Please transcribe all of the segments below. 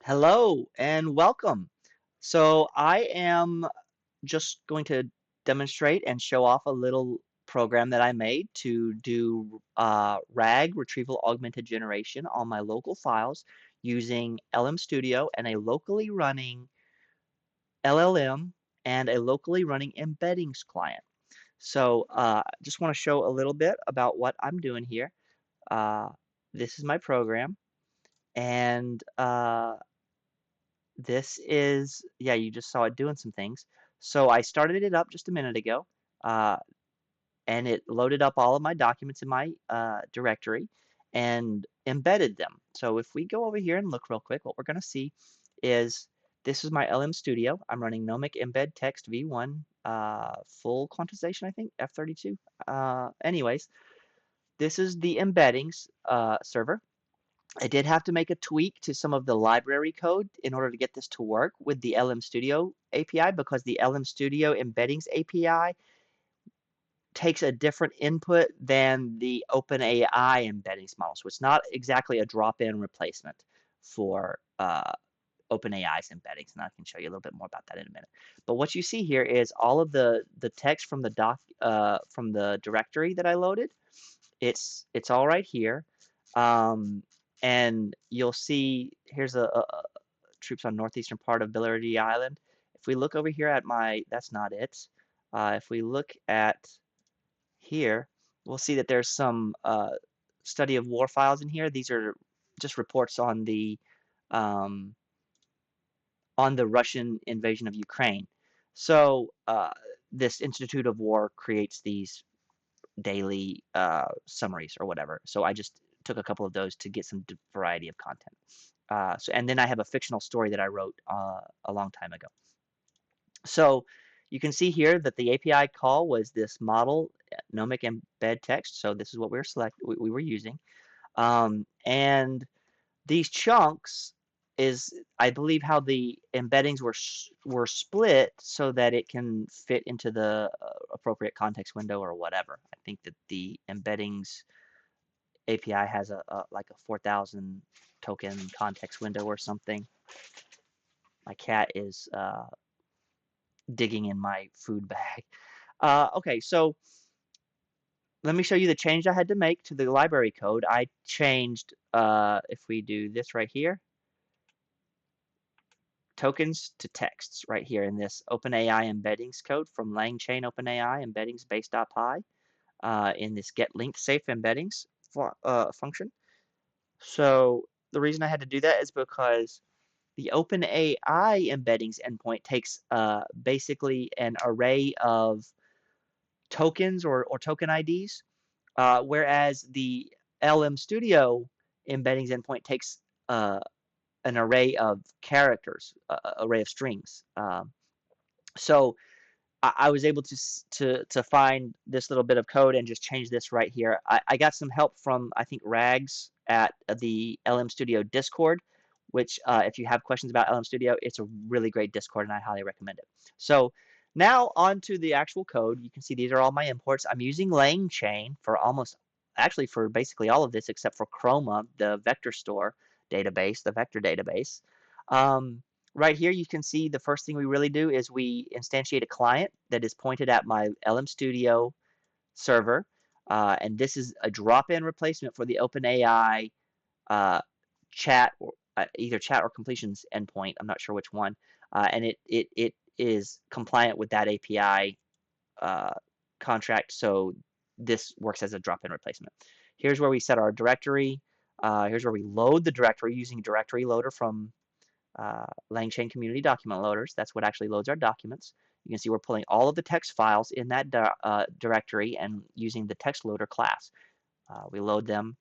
Hello and welcome. So I am just going to demonstrate and show off a little program that I made to do RAG, retrieval augmented generation, on my local files using LM Studio and a locally running LLM and a locally running embeddings client. So just want to show a little bit about what I'm doing here. Uh, this is my program, and this is, yeah, you just saw it doing some things. So I started it up just a minute ago, uh, and it loaded up all of my documents in my directory and embedded them. So if we go over here and look real quick, what we're going to see is this is my LM Studio. I'm running Nomic Embed Text V1, full quantization, I think, F32. Anyways, this is the embeddings server. I did have to make a tweak to some of the library code in order to get this to work with the LM Studio API because the LM Studio embeddings API takes a different input than the OpenAI embeddings model. So it's not exactly a drop-in replacement for OpenAI's embeddings, and I can show you a little bit more about that in a minute. But what you see here is all of the text from the from the directory that I loaded. It's all right here. Um, and you'll see here's a troops on northeastern part of Billerity Island. If we look over here at my, that's not it. If we look at here, we'll see that there's some study of war files in here. These are just reports um, on the Russian invasion of Ukraine. So this Institute of War creates these daily summaries or whatever. So I just took a couple of those to get some variety of content. And then I have a fictional story that I wrote a long time ago. So you can see here that the API call was this model nomic embed text. So this is what we were using. And these chunks is, I believe, how the embeddings were split so that it can fit into the appropriate context window or whatever. I think that the embeddings API has a like a 4,000 token context window or something. My cat is digging in my food bag. Okay, so let me show you the change I had to make to the library code. I changed, if we do this right here, tokens to texts right here in this OpenAI embeddings code from LangChain OpenAI embeddings base.py in this get linked safe embeddings function. So the reason I had to do that is because the OpenAI embeddings endpoint takes basically an array of tokens or token IDs, whereas the LM Studio embeddings endpoint takes an array of characters, array of strings. So I was able to find this little bit of code and just change this right here. I got some help from, I think, Rags at the LM Studio Discord, which if you have questions about LM Studio, it's a really great Discord and I highly recommend it. So now on to the actual code. You can see these are all my imports. I'm using LangChain for actually for basically all of this except for Chroma, the vector store database, the vector database. Um, Right here, you can see the first thing we really do is we instantiate a client that is pointed at my LM Studio server. And this is a drop-in replacement for the OpenAI uh, chat, or either chat or completions endpoint. I'm not sure which one. And it is compliant with that API uh, contract. So this works as a drop-in replacement. Here's where we set our directory. Here's where we load the directory using directory loader from LangChain community document loaders. That's what actually loads our documents. You can see we're pulling all of the text files in that directory and using the text loader class. We load them,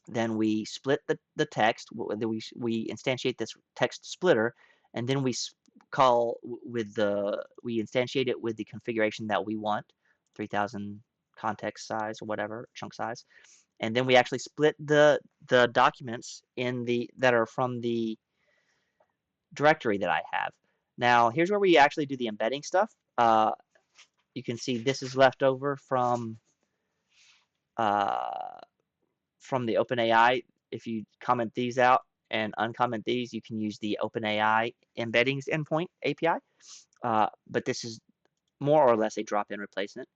then we split the text, we instantiate this text splitter, and then call with we instantiate it with the configuration that we want, 3,000 context size or whatever, chunk size. And then we actually split the documents that are from the directory that I have. Now, here's where we actually do the embedding stuff. You can see this is left over uh, from the OpenAI. If you comment these out, and uncomment these, you can use the OpenAI embeddings endpoint API. But this is more or less a drop-in replacement.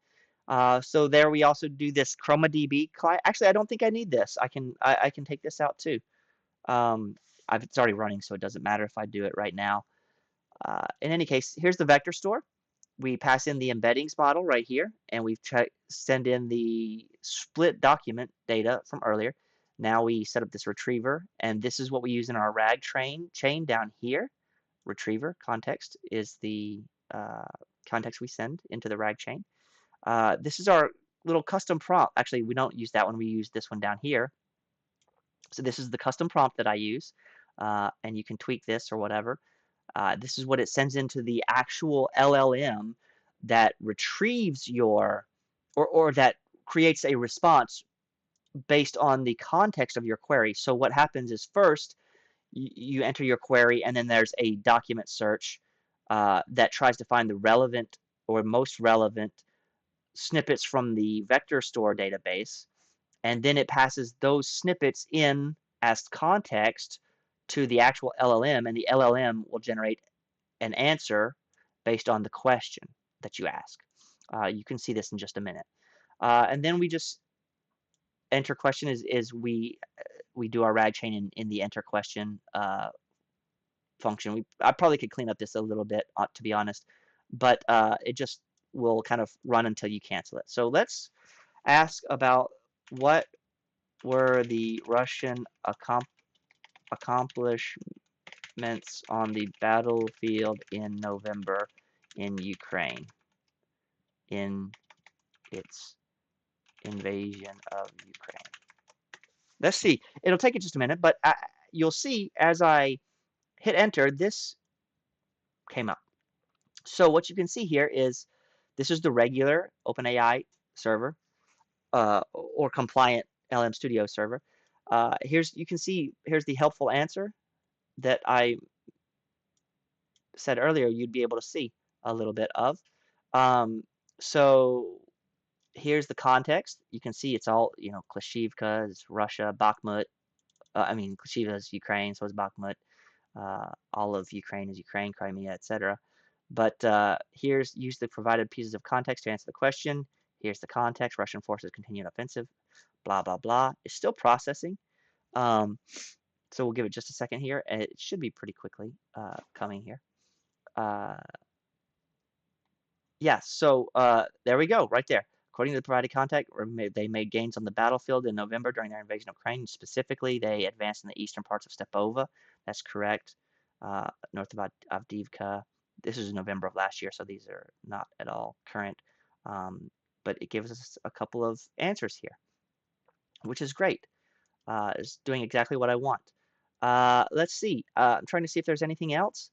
So there we also do this ChromaDB client. Actually, I don't think I need this. I can take this out too. Um, it's already running, so it doesn't matter if I do it right now. In any case, here's the vector store. We pass in the embeddings model right here, and we send in the split document data from earlier. Now we set up this retriever, and this is what we use in our RAG chain down here. Retriever context is the context we send into the RAG chain. This is our little custom prompt. Actually, we don't use that one. We use this one down here. So this is the custom prompt that I use, and you can tweak this or whatever. This is what it sends into the actual LLM that retrieves your, or that creates a response based on the context of your query. So what happens is first, you enter your query, and then there's a document search that tries to find the relevant or most relevant snippets from the vector store database, and then it passes those snippets in as context to the actual LLM, and the LLM will generate an answer based on the question that you ask. You can see this in just a minute. And then we just enter question is we do our RAG chain in the enter question function. I probably could clean up this a little bit, to be honest, but it just will kind of run until you cancel it. So let's ask about what were the Russian accomplishments on the battlefield in November in Ukraine in its invasion of Ukraine. Let's see. It'll take it just a minute, but you'll see as I hit enter, this came up. So what you can see here is this is the regular OpenAI server or compliant LM Studio server. You can see here's the helpful answer that I said earlier you'd be able to see a little bit of. So here's the context. You can see it's all, Klashivka is Russia, Bakhmut. Klashivka is Ukraine, so is Bakhmut. All of Ukraine is Ukraine, Crimea, etc. But here's use the provided pieces of context to answer the question. Here's the context. Russian forces continue offensive. Blah, blah, blah. It's still processing. So we'll give it just a second here. And it should be pretty quickly coming here. Yeah, so there we go, right there. According to the provided context, they made gains on the battlefield in November during their invasion of Ukraine. Specifically, they advanced in the eastern parts of Stepova. That's correct. North of Avdiivka. This is November of last year, so these are not at all current. But it gives us a couple of answers here, which is great. It's doing exactly what I want. Let's see. I'm trying to see if there's anything else.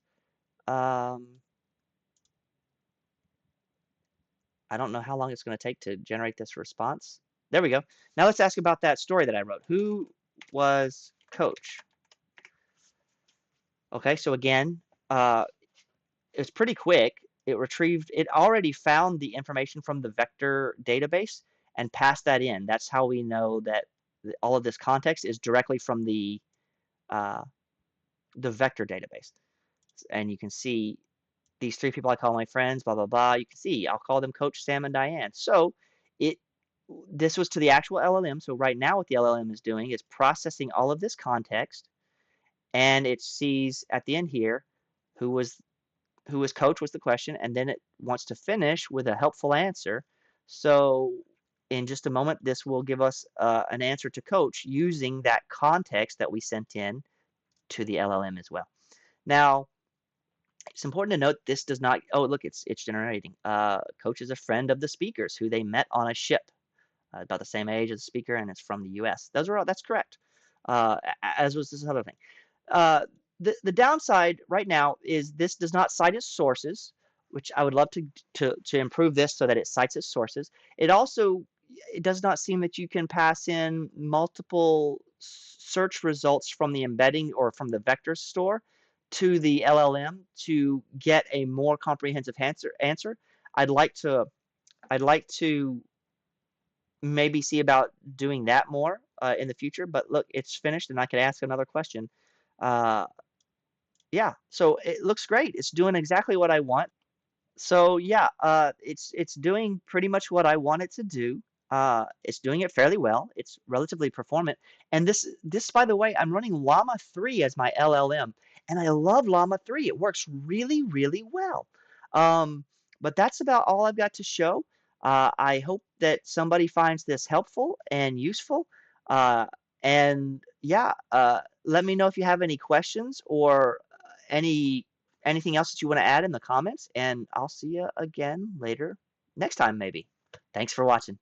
I don't know how long it's going to take to generate this response. There we go. Now let's ask about that story that I wrote. Who was coach? Okay, so again, it was pretty quick. It already found the information from the vector database and passed that in. That's how we know that all of this context is directly from the vector database. And you can see these three people I call my friends, blah, blah, blah. You can see I'll call them Coach, Sam, and Diane. So this was to the actual LLM. So right now what the LLM is doing is processing all of this context, and it sees at the end here who was coach was the question, and then it wants to finish with a helpful answer. So in just a moment, this will give us an answer to coach using that context that we sent in to the LLM as well. Now, it's important to note this does not, oh, look, it's generating. Coach is a friend of the speakers who they met on a ship, about the same age as the speaker, and it's from the US. That's correct, as was this other thing. The downside right now is this does not cite its sources, which I would love to improve this so that it cites its sources. It does not seem that you can pass in multiple search results from the embedding or from the vector store to the LLM to get a more comprehensive answer. I'd like to maybe see about doing that more in the future. But look, it's finished, and I could ask another question. Uh, yeah, so it looks great. It's doing exactly what I want. So yeah, it's doing pretty much what I want it to do. It's doing it fairly well. It's relatively performant. And this by the way, I'm running Llama 3 as my LLM, and I love Llama 3. It works really, really well. Um, but that's about all I've got to show. I hope that somebody finds this helpful and useful. Uh, and yeah, let me know if you have any questions or anything else that you want to add in the comments, and I'll see you again later next time maybe. Thanks for watching.